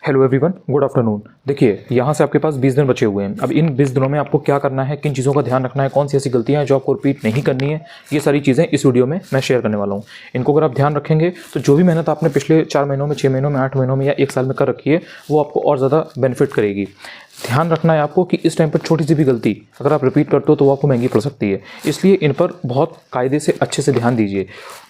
Hello everyone, good afternoon. देखिए, यहाँ से आपके पास 20 दिन बचे हुए हैं। अब इन 20 दिनों में आपको क्या करना है, किन चीज़ों का ध्यान रखना है, कौन सी ऐसी गलतियाँ हैं जो आपको रिपीट नहीं करनी है, ये सारी चीज़ें इस वीडियो में मैं शेयर करने वाला हूँ। इनको अगर आप ध्यान रखेंगे तो जो भी मेहनत आपने पिछले 4 महीनों में, 6 महीनों में, 8 महीनों में या 1 साल में कर रखी है, वो आपको और ज़्यादा बेनिफिट करेगी। ध्यान रखना है आपको कि इस टाइम पर छोटी सी भी गलती अगर आप रिपीट करते हो तो वो आपको महंगी पड़ सकती है। इसलिए इन पर बहुत कायदे से अच्छे से ध्यान दीजिए।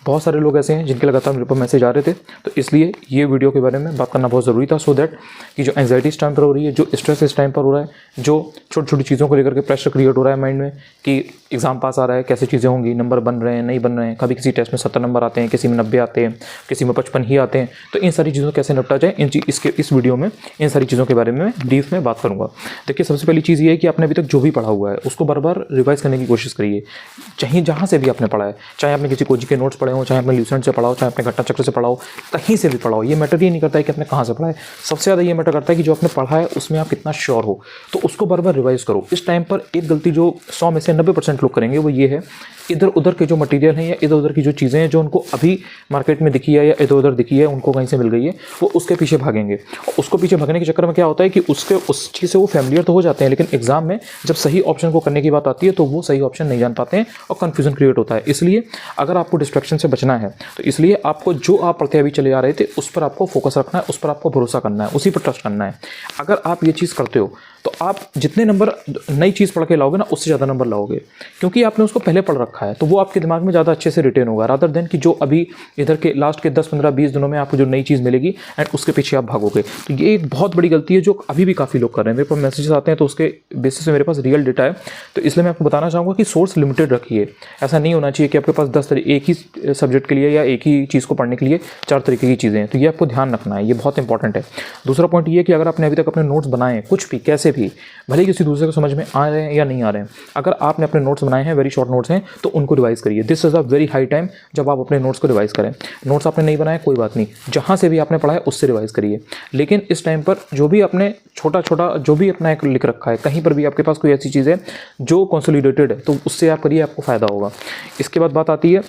बहुत सारे लोग ऐसे हैं जिनके लगातार मेरे पर मैसेज आ रहे थे, तो इसलिए ये वीडियो के बारे में बात करना बहुत ज़रूरी था, सो दैट कि जो एंग्जाइटी इस टाइम पर हो रही है, जो स्ट्रेस इस टाइम पर हो रहा है, जो छोटी छोटी चीज़ों को लेकर के प्रेशर क्रिएट हो रहा है माइंड में कि एग्जाम पास आ रहा है, कैसे चीज़ें होंगी, नंबर बन रहे हैं, नहीं बन रहे हैं, कभी किसी टेस्ट में 70 नंबर आते हैं, किसी में 90 आते हैं, किसी में 55 ही आते हैं, तो इन सारी चीज़ों को कैसे निपटा जाए, इस वीडियो में इन सारी चीज़ों के बारे में ब्रीफ में बात करूँगा। देखिए, सबसे पहली चीज़ ये है कि आपने अभी तक जो भी पढ़ा हुआ है उसको बार बार रिवाइज करने की कोशिश करिए। चाहे जहाँ से भी आपने पढ़ा है, चाहे आपने किसी कोचिंग के नोट्स पढ़े हो, चाहे आपने ल्यूसेंट से पढ़ा हो, चाहे आपने घटना चक्र से पढ़ा हो, कहीं से भी पढ़ा हो, ये मैटर ही नहीं करता है कि आपने कहाँ से पढ़ा है। सबसे ज़्यादा ये मैटर करता है कि जो आपने पढ़ा है उसमें आप कितना श्योर हो, तो उसको बार बार रिवाइज करो। इस टाइम पर एक गलती जो 100 में से 90% लोग करेंगे वो ये है, इधर उधर के जो मटेरियल हैं या इधर उधर की जो चीज़ें हैं जो उनको अभी मार्केट में दिखी है या इधर उधर दिखी है, उनको कहीं से मिल गई है, वो उसके पीछे भागेंगे। और उसको पीछे भागने के चक्कर में क्या होता है कि उस चीज़ से वो फैमिलियर तो हो जाते हैं, लेकिन एग्जाम में जब सही ऑप्शन को करने की बात आती है तो वो सही ऑप्शन नहीं जान पाते हैं और कन्फ्यूजन क्रिएट होता है। इसलिए अगर आपको डिस्ट्रैक्शन से बचना है तो इसलिए आपको जो आप पढ़ते अभी चले आ रहे थे उस पर आपको फोकस रखना है, उस पर आपको भरोसा करना है, उसी पर ट्रस्ट करना है। अगर आप ये चीज़ करते हो तो आप जितने नंबर नई चीज़ पढ़ के लाओगे ना, उससे ज़्यादा नंबर लाओगे, क्योंकि आपने उसको पहले पढ़ रखा है, तो वो आपके दिमाग में ज़्यादा अच्छे से रिटेन होगा, रादर देन कि जो अभी इधर के लास्ट के 10, 15, 20 दिनों में आपको जो नई चीज़ मिलेगी एंड उसके पीछे आप भागोगे। तो ये एक बहुत बड़ी गलती है जो अभी भी काफ़ी लोग कर रहे हैं। मेरे पास मैसेजेस आते हैं तो उसके बेसिस पे मेरे पास रियल डेटा है, तो इसलिए मैं आपको बताना चाहूँगा कि सोर्स लिमिटेड रखिए। ऐसा नहीं होना चाहिए कि आपके पास 10 एक ही सब्जेक्ट के लिए या एक ही चीज़ को पढ़ने के लिए 4 तरीके की चीज़ें हैं, तो ये आपको ध्यान रखना है, ये बहुत इंपॉर्टेंट है। दूसरा पॉइंट ये है कि अगर आपने अभी तक अपने नोट्स बनाए हैं, कुछ भी कैसे भी, भले किसी दूसरे को समझ में आ रहे हैं या नहीं आ रहे हैं, अगर आपने अपने नोट्स बनाए हैं, वेरी शॉर्ट नोट्स हैं, तो उनको रिवाइज करिए। This is a very high time जब आप अपने नोट्स को रिवाइज करें। नोट्स आपने नहीं बनाए कोई बात नहीं, जहाँ से भी आपने पढ़ा है उससे रिवाइज करिए, लेकिन इस टाइम पर जो भी आपने छोटा छोटा जो भी अपना एक लिख रखा है, कहीं पर भी आपके पास कोई ऐसी चीज़ है जो कंसोलिडेटेड है तो उससे आप करिए, आपको फ़ायदा होगा। इसके बाद बात आती है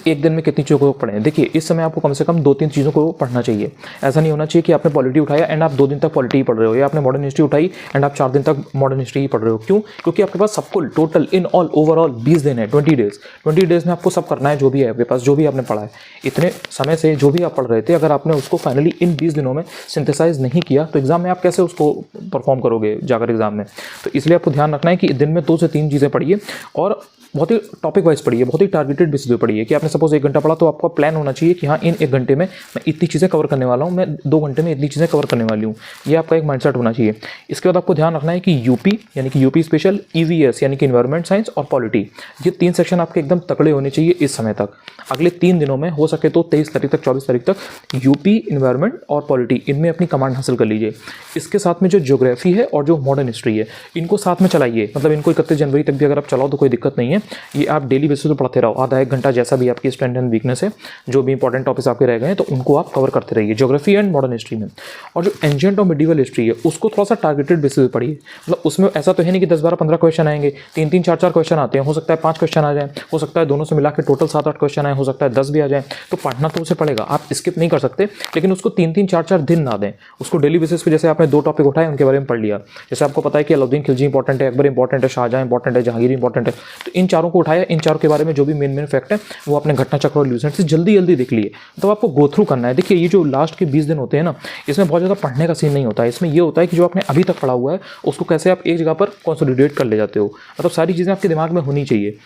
एक दिन में कितनी चीज़ों को पढ़ें। देखिए, इस समय आपको कम से कम 2-3 चीज़ों को पढ़ना चाहिए। ऐसा नहीं होना चाहिए कि आपने पॉलिटी उठाया एंड आप 2 दिन तक पॉलिटी ही पढ़ रहे हो, या आपने मॉडर्न हिस्ट्री उठाई एंड आप 4 दिन तक मॉडर्न हिस्ट्री ही पढ़ रहे हो। क्यों? क्योंकि आपके पास सब कुल टोटल इन ऑल ओवरऑल 20 दिन है, 20 डेज। 20 डेज में आपको सब करना है, जो भी है आपके पास, जो भी आपने पढ़ा है इतने समय से, जो भी आप पढ़ रहे थे, अगर आपने उसको फाइनली इन 20 दिनों में सिंथेसाइज नहीं किया तो एग्जाम में आप कैसे उसको परफॉर्म करोगे जाकर एग्जाम में। तो इसलिए आपको ध्यान रखना है कि दिन में 2 से 3 चीज़ें पढ़िए और बहुत ही टॉपिक वाइज पढ़िए, बहुत ही टारगेटेड बेसिस पे पढ़िए। कि आपने सपोज 1 घंटा पढ़ा तो आपका प्लान होना चाहिए कि हाँ, इन 1 घंटे में मैं इतनी चीज़ें कवर करने वाला हूँ, मैं 2 घंटे में इतनी चीज़ें कवर करने वाली हूँ। ये आपका एक माइंडसेट होना चाहिए। इसके बाद आपको ध्यान रखना है कि यूपी यानी कि यूपी स्पेशल, ईवीएस यानी कि इन्वायरमेंट साइंस और पॉलिटी, ये 3 सेक्शन आपके एकदम तकड़े होने चाहिए इस समय तक। अगले 3 दिनों में हो सके तो 23 तारीख तक, 24 तारीख तक यूपी, इन्वायरमेंट और पॉलिटी, इनमें अपनी कमांड हासिल कर लीजिए। इसके साथ में जो ज्योग्राफी है और जो मॉडर्न हिस्ट्री है, इनको साथ में चलाइए। मतलब इनको 31 जनवरी तक भी अगर आप चलाओ तो कोई दिक्कत नहीं है। ये आप डेली बेसिस पे पढ़ते रहो, आधा 1 घंटा, जैसा भी आपकी स्ट्रेंथ एंड वीकनेस है, जो भी इंपॉर्टेंट टॉपिक्स आपके रह गए हैं तो उनको आप कवर करते रहिए ज्योग्राफी एंड मॉडर्न हिस्ट्री में। और जो एंशिएंट और मिडिवल हिस्ट्री है उसको थोड़ा सा टारगेटेड बेसिस पे पढ़िए। मतलब उसमें ऐसा तो है नहीं कि 10, 12, 15 क्वेश्चन आएंगे, 3, 4 क्वेश्चन आते हैं, हो सकता है 5 क्वेश्चन आ जाए, हो सकता है दोनों से मिला के टोटल 7, 8 क्वेश्चन आए, हो सकता है 10 भी आ जाए। तो पढ़ना तो उसे पड़ेगा, आप स्किप नहीं कर सकते, लेकिन उसको 3, 4 दिन ना दें। उसको डेली बेसिस पे, जैसे आपने 2 टॉपिक उठाए उनके बारे में पढ़ लिया, जैसे आपको पता है कि अलाउद्दीन खिलजी इंपॉर्टेंट है, अकबर इंपॉर्टेंट है, शाहजहां इंपॉर्टेंट है, जहांगीर इंपॉर्टेंट है, तो इन चारों को उठाया, इन चारों के बारे में जो भी मेन फैक्ट है वो आपने घटना चक्र और ल्यूसेंट से जल्दी देख लिए। तो आपको गो थ्रू करना है। देखिए, ये जो लास्ट के 20 दिन होते हैं ना, इसमें बहुत ज़्यादा पढ़ने का सीन नहीं होता है। इसमें ये होता है कि जो आपने अभी तक पढ़ा हुआ है उसको कैसे आप एक जगह पर कंसोलिडेट कर ले जाते हो। मतलब सारी चीज़ें आपके दिमाग में होनी चाहिए।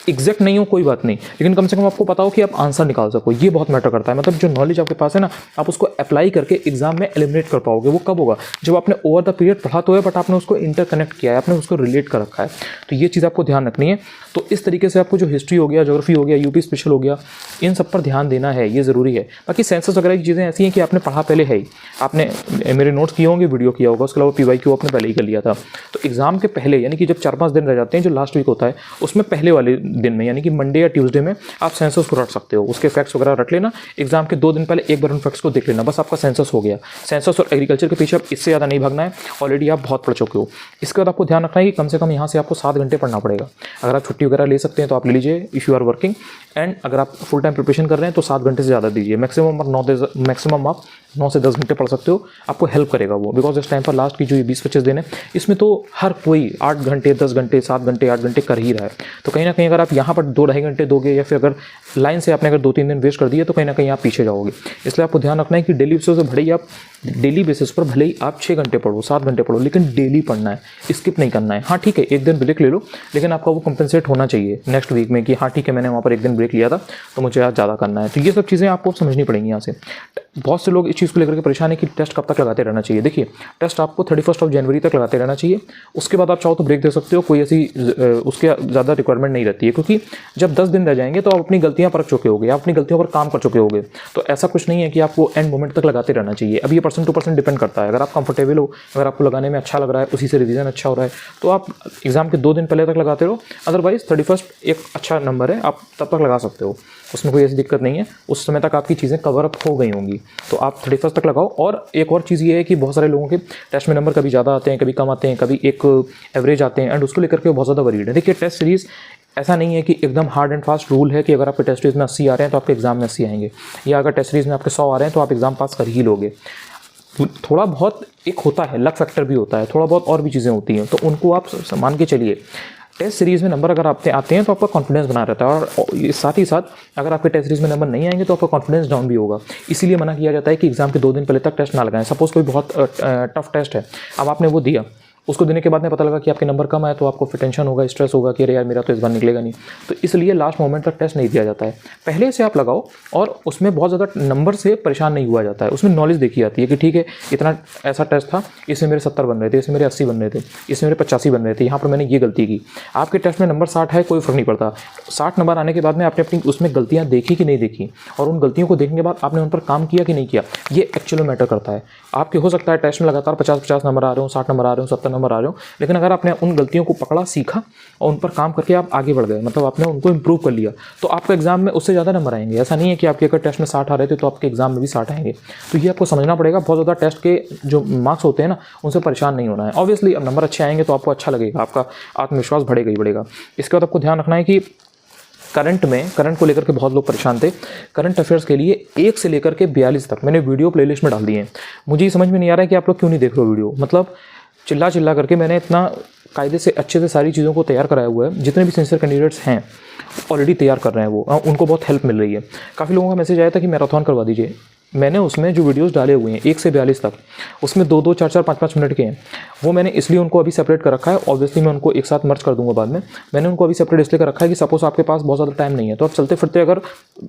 एग्जैक्ट नहीं हो कोई बात नहीं, लेकिन कम से कम आपको पता हो कि आप आंसर निकाल सको, ये बहुत मैटर करता है। मतलब जो नॉलेज आपके पास है ना, आप उसको अप्लाई करके एग्जाम में एलिमिनेट कर पाओगे। वो कब होगा? जब आपने ओवर द पीरियड पढ़ा तो है, बट आपने उसको इंटरकनेक्ट किया है, आपने उसको रिलेट कर रखा है। तो ये चीज़ आपको ध्यान रखनी है। तो इस तरीके से आपको जो हिस्ट्री हो गया, ज्योग्राफी हो गया, यूपी स्पेशल हो गया, इन सब पर ध्यान देना है, ये ज़रूरी है। बाकी सेंसस वगैरह की चीज़ें ऐसी हैं कि आपने पढ़ा पहले है ही, आपने मेरे नोट्स किए होंगे, वीडियो किया होगा, उसके अलावा PYQ आपने पहले ही कर लिया था। तो एग्जाम के पहले यानी कि जब 4-5 दिन रह जाते हैं, जो लास्ट वीक होता है, उसमें पहले वाले दिन में यानी कि मंडे या ट्यूसडे में आप सेंसस को रट सकते हो। उसके फैक्ट्स वगैरह रट लेना, एग्जाम के 2 दिन पहले एक बार उन फैक्ट्स को देख लेना, बस आपका सेंसस हो गया। सेंसस और एग्रीकल्चर के पीछे आप इससे ज़्यादा नहीं भागना है, ऑलरेडी आप बहुत पढ़ चुके हो। इसके बाद आपको ध्यान रखना है कि कम से कम यहाँ से आपको 7 घंटे पढ़ना पड़ेगा। अगर आप छुट्टी वगैरह ले सकते हैं तो आप ले लीजिए, if you are working, and अगर आप फुल टाइम प्रिपरेशन कर रहे हैं तो 7 घंटे से ज़्यादा दीजिए। मैक्सिमम आप 9 से 10 घंटे पढ़ सकते हो, आपको हेल्प करेगा वो। बिकॉज इस टाइम पर लास्ट की जो ये 20-25 दिन है, इसमें तो हर कोई 8 घंटे 10 घंटे 7 घंटे 8 घंटे कर ही रहा है। तो कहीं ना कहीं अगर आप यहाँ पर 2-2.5 घंटे दोगे, या फिर अगर लाइन से आपने अगर 2-3 दिन वेस्ट कर दिए, तो कहीं ना कहीं आप पीछे जाओगे। इसलिए आपको ध्यान रखना है कि डेली बेसिस पर भले ही आप 6 घंटे पढ़ो 7 घंटे पढ़ो, लेकिन डेली पढ़ना है, स्किप नहीं करना है। हाँ ठीक है, एक दिन ब्रेक ले लो, लेकिन आपका वो कंपनसेट होना चाहिए नेक्स्ट वीक में कि हाँ ठीक है, मैंने वहाँ पर एक दिन ब्रेक लिया था तो मुझे आज ज़्यादा करना है। तो ये सब चीज़ें आपको समझनी पड़ेंगी यहाँ से। बहुत से लोग इस चीज़ को लेकर के परेशान है कि टेस्ट कब तक लगाते रहना चाहिए। देखिए, टेस्ट आपको 31 जनवरी तक लगाते रहना चाहिए। उसके बाद आप चाहो तो ब्रेक दे सकते हो, कोई ऐसी उसके ज़्यादा रिक्वायरमेंट नहीं रहती है, क्योंकि जब 10 दिन रह जाएंगे तो आप अपनी गलतियाँ परख चुके होगे, आप अपनी गलतियों पर काम कर चुके होगे। तो ऐसा कुछ नहीं है कि आपको एंड मोमेंट तक लगाते रहना चाहिए। अब ये पर्सन टू पर्सन डिपेंड करता है। अगर आप कंफर्टेबल हो, अगर आपको लगाने में अच्छा लग रहा है, उसी से रिवीजन अच्छा हो रहा है, तो आप एग्जाम के 2 दिन पहले तक लगाते रहो। अदरवाइज 31 एक अच्छा नंबर है, आप तब तक लगा सकते हो, उसमें कोई ऐसी दिक्कत नहीं है। उस समय तक आपकी चीज़ें कवर अप हो गई होंगी, तो आप 31 तक लगाओ। और एक और चीज़ ये है कि बहुत सारे लोगों के टेस्ट में नंबर कभी ज़्यादा आते हैं, कभी कम आते हैं, कभी एक एवरेज आते हैं, एंड उसको लेकर के बहुत ज़्यादा वरीड है। देखिए, टेस्ट सीरीज़ ऐसा नहीं है कि एकदम हार्ड एंड फास्ट रूल है कि अगर आपके टेस्ट सीरीज में 80 आ रहे हैं तो आपके एग्जाम में 80 आएंगे, या अगर टेस्ट सीरीज में आपके 100 आ रहे हैं तो आप एग्जाम पास कर ही लोगे। थोड़ा बहुत एक होता है, लक फैक्टर भी होता है, थोड़ा बहुत और भी चीज़ें होती हैं, तो उनको आप मान के चलिए। टेस्ट सीरीज़ में नंबर अगर आते हैं तो आपका कॉन्फिडेंस बना रहता है, और साथ ही साथ अगर आपके टेस्ट सीरीज़ में नंबर नहीं आएंगे तो आपका कॉन्फिडेंस डाउन भी होगा। इसीलिए मना किया जाता है कि एग्जाम के 2 दिन पहले तक टेस्ट ना लगाएं। सपोज़ कोई बहुत टफ टेस्ट है, अब आपने वो दिया, उसको देने के बाद में पता लगा कि आपके नंबर कम आए, तो आपको फिर टेंशन होगा, स्ट्रेस होगा कि अरे यार मेरा तो इस बार निकलेगा नहीं। तो इसलिए लास्ट मोमेंट तक टेस्ट नहीं दिया जाता है, पहले से आप लगाओ। और उसमें बहुत ज़्यादा नंबर से परेशान नहीं हुआ जाता है, उसमें नॉलेज देखी जाती है कि ठीक है, इतना ऐसा टेस्ट था, इसमें मेरे 70 बन रहे थे, इसमें मेरे 80 बन रहे थे, इसमें मेरे 85 बन रहे थे, यहाँ पर मैंने ये गलती की। आपके टेस्ट में नंबर 60 है, कोई फर्क नहीं पड़ता। 60 नंबर आने के बाद में आपने अपनी उसमें गलतियाँ देखी कि नहीं देखी, और उन गलतियों को देखने के बाद आपने उन पर काम किया कि नहीं किया, ये एक्चुअली मैटर करता है। आपके हो सकता है टेस्ट में लगातार 50-50 नंबर आ रहे हो, 60 नंबर आ रहे हो, 70 नंबर आ रहे हो, लेकिन अगर आपने उन गलतियों को पकड़ा, सीखा और उन पर काम करके आप आगे बढ़ गए, मतलब आपने उनको इंप्रूव कर लिया, तो आपका एग्जाम में उससे ज़्यादा नंबर आएंगे। ऐसा नहीं है कि आपके अगर टेस्ट में 60 आ रहे थे तो आपके एग्जाम में भी 60 आएंगे। तो ये आपको समझना पड़ेगा। बहुत ज़्यादा टेस्ट के जो मार्क्स होते हैं ना, उनसे परेशान नहीं होना है। ऑब्वियसली अब नंबर अच्छे आएंगे तो आपको अच्छा लगेगा, आपका आत्मविश्वास बढ़ेगा ही बढ़ेगा। इसके बाद आपको ध्यान रखना है कि करंट को लेकर के बहुत लोग परेशान थे। करंट अफेयर्स के लिए 1 से लेकर के 42 तक मैंने वीडियो प्लेलिस्ट में डाल दिए हैं। मुझे ये समझ में नहीं आ रहा है कि आप लोग क्यों नहीं देख रहे हो वीडियो। मतलब चिल्ला करके मैंने इतना कायदे से अच्छे से सारी चीज़ों को तैयार कराया हुआ है। जितने भी सिंसियर कैंडिडेट्स हैं ऑलरेडी तैयार कर रहे हैं, वो उनको बहुत हेल्प मिल रही है। काफ़ी लोगों का मैसेज आया था कि मैराथन करवा दीजिए। मैंने उसमें जो वीडियोस डाले हुए हैं 1 से 42 तक, उसमें 2-2, 4-4, 5-5 मिनट के हैं। वो मैंने इसलिए उनको अभी सेपरेट कर रखा है। ऑब्वियसली मैं उनको एक साथ मर्ज कर दूंगा बाद में। मैंने उनको अभी सेपरेट इसलिए कर रखा है कि सपोज आपके पास बहुत ज़्यादा टाइम नहीं है, तो आप चलते फिरते अगर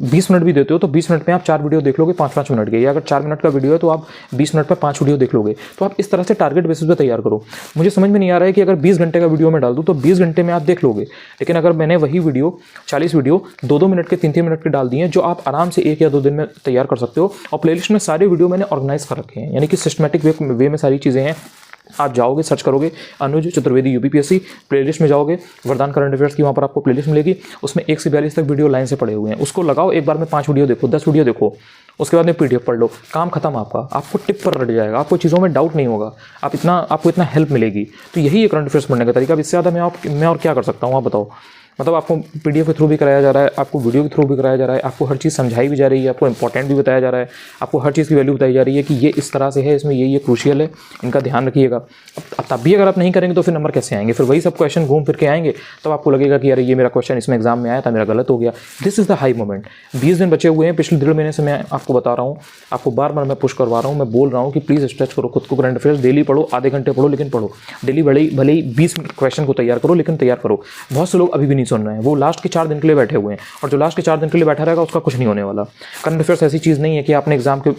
20 मिनट भी देते हो तो 20 मिनट में आप 4 वीडियो देख लोगे 5-5 मिनट के, या अगर 4 मिनट का वीडियो है तो आप 20 मिनट पर 5 वीडियो देख लोगे। तो आप इस तरह से टारगेट बेसिस पे तैयार करो। मुझे समझ में नहीं आ रहा है कि अगर 20 घंटे का वीडियो मैं डाल दूँ तो 20 घंटे में आप देख लोगे, लेकिन अगर मैंने वही वीडियो 40 वीडियो 2-2 मिनट के 3-3 मिनट के डाल दिए, जो आप आराम से 1 या 2 दिन में तैयार कर सकते हो। और प्लेलिस्ट में सारे वीडियो मैंने ऑर्गेनाइज कर रखे हैं, यानी कि सिस्टमैटिक वे में सारी चीज़ें हैं। आप जाओगे, सर्च करोगे अनुज चतुर्वेदी यूपीपीएससी, प्लेलिस्ट में जाओगे, वरदान करंट अफेयर्स की वहाँ पर आपको प्लेलिस्ट मिलेगी। उसमें 1 से 42 तक वीडियो लाइन से पड़े हुए हैं। उसको लगाओ, एक बार में 5 वीडियो देखो, 10 वीडियो देखो, उसके बाद में पीडीएफ पढ़ लो, काम खत्म आपका। आपको टिप पर रट जाएगा, आपको चीज़ों में डाउट नहीं होगा, आपको इतना हेल्प मिलेगी। तो यही है करंट अफेयर्स पढ़ने का तरीका। अब इससे ज़्यादा मैं और क्या कर सकता हूँ, आप बताओ। मतलब आपको पीडीएफ के थ्रू भी कराया जा रहा है, आपको वीडियो के थ्रू भी कराया जा रहा है, आपको हर चीज़ समझाई भी जा रही है, आपको इंपॉर्टेंट भी बताया जा रहा है, आपको हर चीज़ की वैल्यू बताई जा रही है कि ये इस तरह से है, इसमें ये क्रूशियल है, इनका ध्यान रखिएगा। अब तब भी अगर आप नहीं करेंगे तो फिर नंबर कैसे आएंगे? फिर वही सब क्वेश्चन घूम फिर के आएंगे, तब आपको लगेगा कि अरे ये मेरा क्वेश्चन इसमें एग्जाम में आया था, मेरा गलत हो गया। This is the high moment. 20 दिन बचे हुए हैं, पिछले 1.5 महीने से मैं आपको बता रहा हूँ, आपको बार बार मैं पुश करवा रहा हूँ, मैं बोल रहा हूँ कि प्लीज़ स्ट्रेच करो खुद को। करंट अफेयर्स डेली पढ़ो, आधे घंटे पढ़ो, लेकिन पढ़ो डेली। भले ही 20 क्वेश्चन को तैयार करो, लेकिन तैयार करो। बहुत से लोग अभी भी नहीं सुन रहे हैं, वो लास्ट के 4 दिन के लिए बैठे हुए हैं, और जो लास्ट के 4 दिन के लिए बैठा रहेगा उसका कुछ नहीं होने वाला। करंट अफेयर्स ऐसी चीज़ नहीं है कि आपने एग्जाम के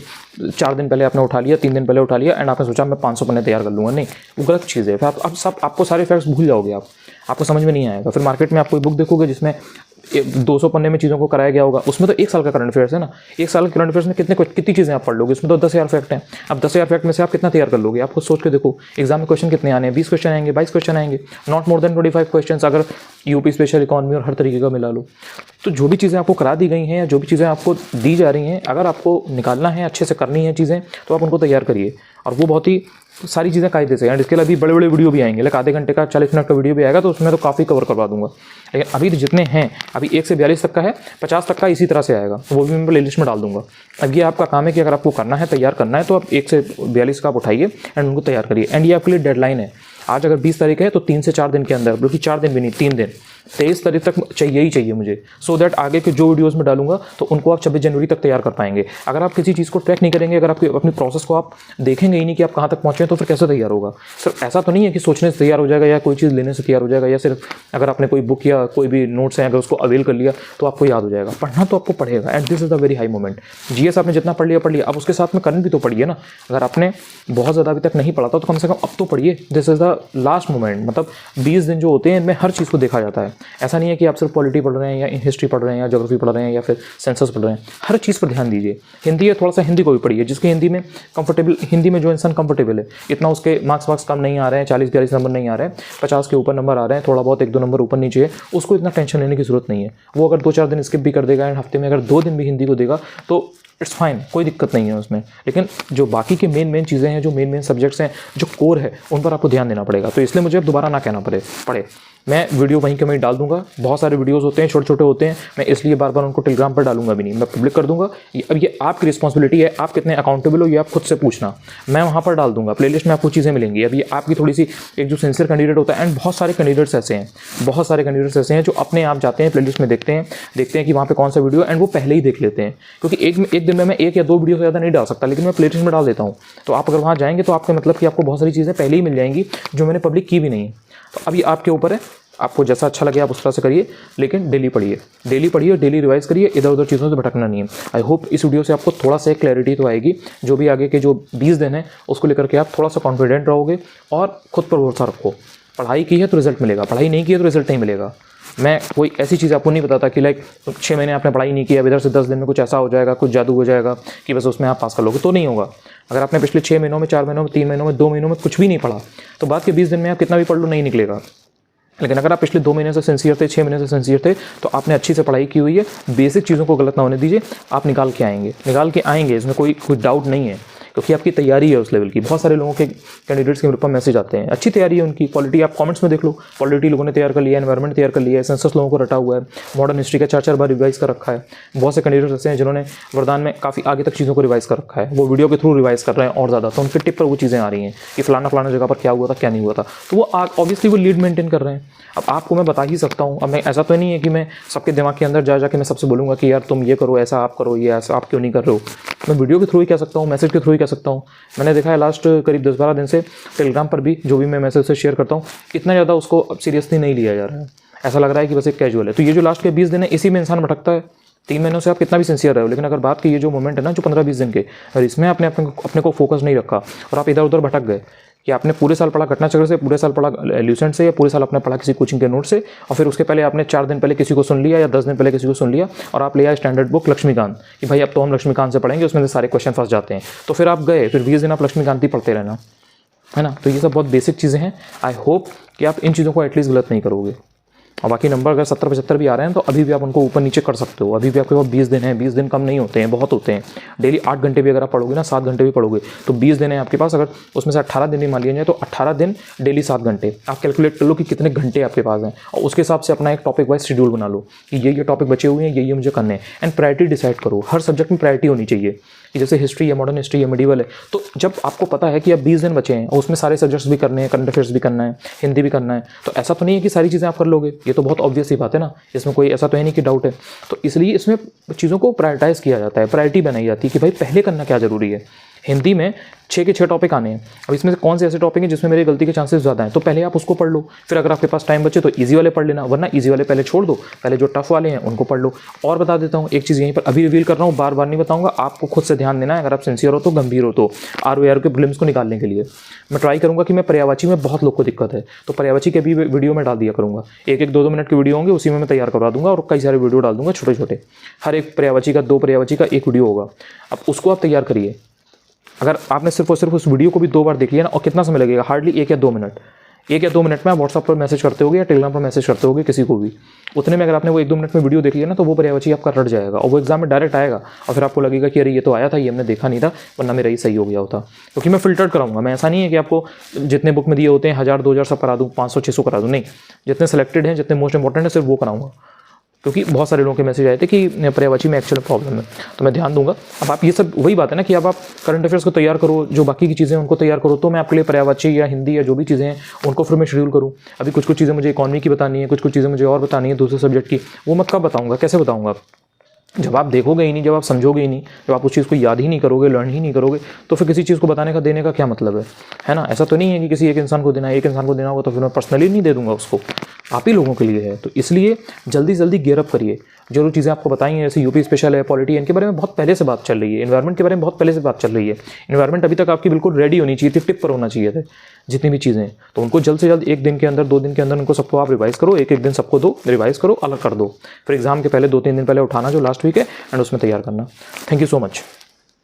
4 दिन पहले आपने उठा लिया, 3 दिन पहले उठा लिया, एंड आपने सोचा मैं 500 पन्ने तैयार कर लूँगा। नहीं, वो गलत चीज़ है। फिर आपको सारे फैक्ट्स भूल जाओगे, आपको समझ में नहीं आएगा। फिर मार्केट में आप कोई बुक देखोगे जिसमें 200 पन्ने में चीज़ों को कराया गया होगा, उसमें तो 1 साल का करंट अफेयर्स है ना। 1 साल के करंट अफेयर्स में कितनी चीज़ें आप पढ़ लोगे? उसमें तो 10,000 फैक्ट हैं। अब 10,000 फैक्ट में से आप कितना तैयार कर लोगे? आप खुद सोच के देखो, एग्जाम में क्वेश्चन कितने आने हैं? 20 क्वेश्चन आएंगे, 22 क्वेश्चन आएंगे, नॉट मोर देन 25 क्वेश्चन, अगर यूपी स्पेशल इकोनॉमी और हर तरीके का मिला लो। तो जो भी चीज़ें आपको करा दी गई हैं, या जो भी चीज़ें आपको दी जा रही हैं, अगर आपको निकालना है, अच्छे से करनी है चीज़ें, तो आप उनको तैयार करिए। और वो बहुत ही तो सारी चीज़ें कायदे से, एंड इसके लिए अभी बड़े बड़े वीडियो भी आएंगे, लाइक आधे घंटे का 40 मिनट का वीडियो भी आएगा, तो उसमें तो काफ़ी कवर करवा दूंगा। लेकिन अभी तो जितने हैं, अभी 1 से 42 तक का है, 50 तक का इसी तरह से आएगा, तो वो भी मैं प्ले लिस्ट में डाल दूंगा। अब ये आपका काम है कि अगर आपको करना है, तैयार करना है, तो आप 1 से 42 का आप उठाइए एंड उनको तैयार करिए। एंड ये आपके लिए डेडलाइन है, आज अगर 20 तारीख है तो 3 से 4 दिन के अंदर, बल्कि 4 दिन भी नहीं, 3 दिन, 23 तारीख तक चाहिए ही चाहिए मुझे, सो दैट आगे के जो वीडियोस में डालूंगा तो उनको आप 26 जनवरी तक तैयार कर पाएंगे। अगर आप किसी चीज़ को ट्रैक नहीं करेंगे, अगर आपकी अपनी प्रोसेस को आप देखेंगे ही नहीं कि आप कहाँ तक पहुँचे, तो फिर कैसे तैयार होगा। सिर्फ ऐसा तो नहीं है कि सोचने से तैयार हो जाएगा या कोई चीज़ लेने से तैयार हो जाएगा, या सिर्फ अगर आपने कोई बुक या कोई भी नोट्स हैं अगर उसको अवेल कर लिया तो आपको याद हो जाएगा। पढ़ना तो आपको पड़ेगा, and this is a very high moment. GS आपने जितना पढ़ लिया, अब उसके साथ में करंट भी तो पढ़िए ना। अगर आपने बहुत ज़्यादा अभी तक नहीं पढ़ा था तो कम से कम अब तो पढ़िए। This is the last moment. मतलब 20 दिन जो होते हैं इनमें हर चीज़ को देखा जाता है। ऐसा नहीं है कि आप सिर्फ पॉलिटी पढ़ रहे हैं या हिस्ट्री पढ़ रहे हैं या ज्योग्राफी पढ़ रहे हैं या फिर सेंसस पढ़ रहे हैं, हर चीज़ पर ध्यान दीजिए। हिंदी है, थोड़ा सा हिंदी को भी पढ़िए, जिसकी हिंदी में कंफर्टेबल, हिंदी में जो इंसान कंफर्टेबल है, इतना उसके मार्क्स कम नहीं आ रहे हैं, 40-42 नंबर नहीं आ रहे हैं, 50 के ऊपर नंबर आ रहे हैं, थोड़ा बहुत 1-2 नंबर ऊपर नीचे है, उसको इतना टेंशन लेने की जरूरत नहीं है। वो अगर 2-4 दिन स्किप भी कर देगा एंड हफ्ते में अगर 2 दिन भी हिंदी को देगा तो इट्स फाइन, कोई दिक्कत नहीं है उसमें। लेकिन जो बाकी के मेन चीज़ें हैं, जो मेन सब्जेक्ट्स हैं, जो कोर है, उन पर आपको ध्यान देना पड़ेगा। तो इसलिए मुझे अब दोबारा ना कहना पड़े, मैं वीडियो वहीं के वहीं डाल दूंगा। बहुत सारे वीडियोस होते हैं, छोटे छोटे होते हैं, मैं इसलिए बार बार उनको टेलीग्राम पर डालूंगा भी नहीं, मैं पब्लिक कर दूंगा। अब ये आपकी रिस्पॉन्सिबिलिटी है, आप कितने अकाउंटेबल हो ये आप खुद से पूछना। मैं वहाँ पर डाल दूंगा, प्लेलिस्ट में आपको चीज़ें मिलेंगी। अब ये आपकी थोड़ी सी, एक जो सिंसियर कैंडिडेट होता है, एंड बहुत सारे कैंडिडेट्स ऐसे हैं जो अपने आप जाते हैं प्लेलिस्ट में, देखते हैं कि वहाँ पर कौन सा वीडियो, एंड वो पहले ही देख लेते हैं। क्योंकि एक दिन में मैं 1 या 2 वीडियो से ज़्यादा नहीं डाल सकता, लेकिन मैं प्लेलिस्ट में डाल देता हूँ। तो आप अगर वहाँ जाएंगे तो आपका मतलब कि आपको बहुत सारी चीज़ें पहले ही मिल जाएंगी जो मैंने पब्लिक की भी नहीं है। तो अभी आपके ऊपर है, आपको जैसा अच्छा लगे आप उस तरह से करिए, लेकिन डेली पढ़िए, डेली रिवाइज करिए, इधर उधर चीज़ों से भटकना नहीं है। आई होप इस वीडियो से आपको थोड़ा सा क्लैरिटी तो आएगी, जो भी आगे के जो 20 दिन है उसको लेकर के आप थोड़ा सा कॉन्फिडेंट रहोगे और खुद पर भरोसा रखो। पढ़ाई की है तो रिजल्ट मिलेगा, पढ़ाई नहीं की है तो रिजल्ट नहीं मिलेगा। मैं कोई ऐसी चीज़ आपको नहीं बताता कि लाइक 6 महीने आपने पढ़ाई नहीं की, अब इधर से 10 दिन में कुछ ऐसा हो जाएगा, कुछ जादू हो जाएगा कि बस उसमें आप पास कर लोगे, तो नहीं होगा। अगर आपने पिछले 6 महीनों में, 4 महीनों में, 3 महीनों में, 2 महीनों में कुछ भी नहीं पढ़ा, तो बाद के 20 दिन में आप कितना भी पढ़ लो नहीं निकलेगा। लेकिन अगर आप पिछले 2 महीने से सिंसियर थे, 6 महीने से सिंसियर थे, तो आपने अच्छी से पढ़ाई की हुई है, बेसिक चीज़ों को गलत ना होने दीजिए, आप निकाल के आएंगे, इसमें कोई डाउट नहीं है, क्योंकि आपकी तैयारी है उस लेवल की। बहुत सारे लोगों के कैंडिडेट्स के मेरे पास मैसेज आते हैं, अच्छी तैयारी है उनकी। पॉलिटी आप कमेंट्स में देख लो, पॉलिटी लोगों ने तैयार कर लिया है, एनवायरमेंट तैयार कर लिया है, सेंसस लोगों को रटा हुआ है, मॉडर्न हिस्ट्री का 4-4 बार रिवाइज कर रखा है। बहुत से कैंडिडेट्स ऐसे हैं जिन्होंने वरदान में काफ़ी आगे तक चीज़ों को रिवाइज कर रखा है, वो वीडियो के थ्रू रिवाइज कर रहे हैं और ज़्यादा, तो उनके टिप पर वो चीज़ें आ रही हैं कि फलाना जगह पर क्या हुआ था, क्या नहीं हुआ था, तो वो ऑब्वियसली वो लीड मेंटेन कर रहे हैं। अब आपको मैं बता ही सकता हूँ, अब मैं ऐसा तो नहीं है कि मैं सबके दिमाग के अंदर जाके मैं सबसे बोलूँगा कि यार तुम ये करो, ऐसा आप करो, ये ऐसा आप क्यों नहीं कर रहे हो। मैं वीडियो के थ्रू ही कह सकता हूँ, मैसेज के थ्रू ही कह सकता हूँ। मैंने देखा है लास्ट करीब 10-12 दिन से टेलीग्राम पर भी जो भी मैं मैसेज से शेयर करता हूँ, इतना ज़्यादा उसको अब सीरियसली नहीं लिया जा रहा है। ऐसा लग रहा है कि बस एक कैजुअल है। तो ये जो लास्ट के 20 दिन है, इसी में इंसान भटकता है। 3 महीनों से आप कितना भी सिंसियर रहे हो, लेकिन अगर बात की ये जो मोमेंट है ना, जो 15-20 दिन के, और इसमें आपने अपने को फोकस नहीं रखा और आप इधर उधर भटक गए कि आपने पूरे साल पढ़ा घटनाचक्र से, पूरे साल पढ़ा ल्यूसेंट से, या पूरे साल आपने पढ़ा किसी कोचिंग के नोट से, और फिर उसके पहले आपने 4 दिन पहले किसी को सुन लिया या 10 दिन पहले किसी को सुन लिया, और आप ले आए स्टैंडर्ड बुक लक्ष्मीकांत कि भाई अब तो हम लक्ष्मीकांत से पढ़ेंगे, उसमें से सारे क्वेश्चन फंस जाते हैं। तो फिर आप गए, फिर 20 दिन आप लक्ष्मीकांत ही पढ़ते रहना, है ना। तो ये सब बहुत बेसिक चीज़ें हैं। आई होप कि आप इन चीज़ों को एटलीस्ट गलत नहीं करोगे। और बाकी नंबर अगर 70-75 भी आ रहे हैं तो अभी भी आप उनको ऊपर नीचे कर सकते हो। अभी भी आपके पास 20 दिन है, 20 दिन कम नहीं होते हैं, बहुत होते हैं। डेली 8 घंटे भी अगर आप पढ़ोगे ना, 7 घंटे भी पढ़ोगे, तो 20 दिन है आपके पास। अगर उसमें से 18 दिन भी मान लिया जाए तो 18 दिन डेली 7 घंटे, आप कैलकुलेट कर लो कि कितने घंटे आपके पास हैं, और उसके हिसाब से अपना एक टॉपिक वाइज शेड्यूल बना लो कि ये टॉपिक बचे हुए हैं, ये मुझे करने हैं। एंड प्रायोरिटी डिसाइड करो, हर सब्जेक्ट में प्रायोरिटी होनी चाहिए। कि जैसे हिस्ट्री है, मॉडर्न हिस्ट्री है, मेडिवल है, तो जब आपको पता है कि अब 20 दिन बचे हैं और उसमें सारे सब्जेक्ट्स भी करने हैं, करंट अफेयर्स भी करना है, हिंदी भी करना है, तो ऐसा तो नहीं है कि सारी चीज़ें आप कर लोगे। ये तो बहुत ऑब्वियस ही बात है ना, इसमें कोई ऐसा तो है नहीं कि डाउट है। तो इसलिए इसमें चीज़ों को प्रायोरिटाइज किया जाता है, प्रायोरिटी बनाई जाती है कि भाई पहले करना क्या ज़रूरी है। हिंदी में 6 के 6 टॉपिक आने हैं, अब इसमें से कौन से ऐसे टॉपिक हैं जिसमें मेरी गलती के चांसेस ज़्यादा हैं, तो पहले आप उसको पढ़ लो। फिर अगर आपके पास टाइम बचे तो इजी वाले पढ़ लेना, वरना इजी वाले पहले छोड़ दो, पहले जो टफ वाले हैं उनको पढ़ लो। और बता देता हूँ एक चीज़, यहीं पर अभी रिवील कर रहा हूँ, बार बार नहीं बताऊँगा, आपको खुद से ध्यान देना है। अगर आप सिंसियर हो तो, गंभीर हो तो, ROAR के प्रीलिम्स को निकालने के लिए मैं ट्राई करूँगा कि मैं पर्यायवाची में बहुत लोग को दिक्कत है, तो पर्यायवाची के भी वीडियो में डाल दिया करूँगा। 1-1, 2-2 मिनट के वीडियो होंगे, उसी में मैं तैयार करवा दूँगा, और कई सारे वीडियो डाल दूँगा छोटे छोटे। हर एक पर्यायवाची का 2 पर्यायवाची का 1 वीडियो होगा। अब उसको आप तैयार करिए। अगर आपने सिर्फ और सिर्फ उस वीडियो को भी 2 बार देख लिया ना, और कितना समय लगेगा, हार्डली 1 या 2 मिनट। 1 या 2 मिनट में आप व्हाट्सअप पर मैसेज करते होगे या टेलीग्राम पर मैसेज करते होगे किसी को भी, उतने में अगर आपने वो 1-2 मिनट में वीडियो देख लिया ना, तो वो पर्यायवाची आपका रट जाएगा और वो एग्जाम में डायरेक्ट आएगा और फिर आपको लगेगा कि अरे ये तो आया था, ये हमने देखा नहीं था, वरना मेरा ही सही हो गया होता। क्योंकि मैं फिल्टर कराऊंगा, मैं ऐसा नहीं है कि आपको जितने बुक में दिए होते हैं 1000-2000 सब करा दूँ, 500-600 करा दूँ, नहीं, जितने सेलेक्टेड हैं, जितने मोस्ट इंपॉर्टेंट है सिर्फ वो कराऊंगा। क्योंकि बहुत सारे लोगों के मैसेज आए थे कि पर्यायवाची में एक्चुअल प्रॉब्लम है, तो मैं ध्यान दूंगा। अब आप ये सब वही बात है ना कि अब आप करंट अफेयर्स को तैयार करो, जो बाकी की चीज़ें उनको तैयार करो, तो मैं आपके लिए पर्यायवाची या हिंदी या जो भी चीज़ें हैं उनको फिर मैं शेड्यूल करूँ। अभी कुछ कुछ चीज़ें मुझे इकॉनमी की बतानी है, कुछ कुछ चीज़ें मुझे और बतानी है दूसरे सब्जेक्ट की, वो मैं कब बताऊँगा, कैसे बताऊँगा? जब आप देखोगे ही नहीं, जब आप समझोगे ही नहीं, जब आप उस चीज़ को याद ही नहीं करोगे, लर्न ही नहीं करोगे, तो फिर किसी चीज़ को बताने का देने का क्या मतलब है ना? ऐसा तो नहीं है कि किसी एक इंसान को देना है, एक इंसान को देना होगा तो फिर मैं पर्सनली नहीं दे दूंगा उसको, आप ही लोगों के लिए है। तो इसलिए जल्दी जल्दी गियरअप करिए। जो चीज़ें आपको बताई हैं, जैसे यूपी स्पेशल है, पॉलिटी, इनके बारे में बहुत पहले से बात चल रही है, इन्वायरमेंट के बारे में बहुत पहले से बात चल रही है। इन्वायरमेंट अभी तक आपकी बिल्कुल रेडी होनी चाहिए थी, टिप पर होना चाहिए थे जितनी भी चीज़ें, तो उनको जल्द से जल्द 1 दिन के अंदर, 2 दिन के अंदर उनको सबको आप रिवाइज करो, एक दिन सबको दो, रिवाइज करो, अलग कर दो, फिर एग्जाम के पहले 2-3 दिन पहले उठाना जो लास्ट वीक है एंड उसमें तैयार करना। Thank you so much.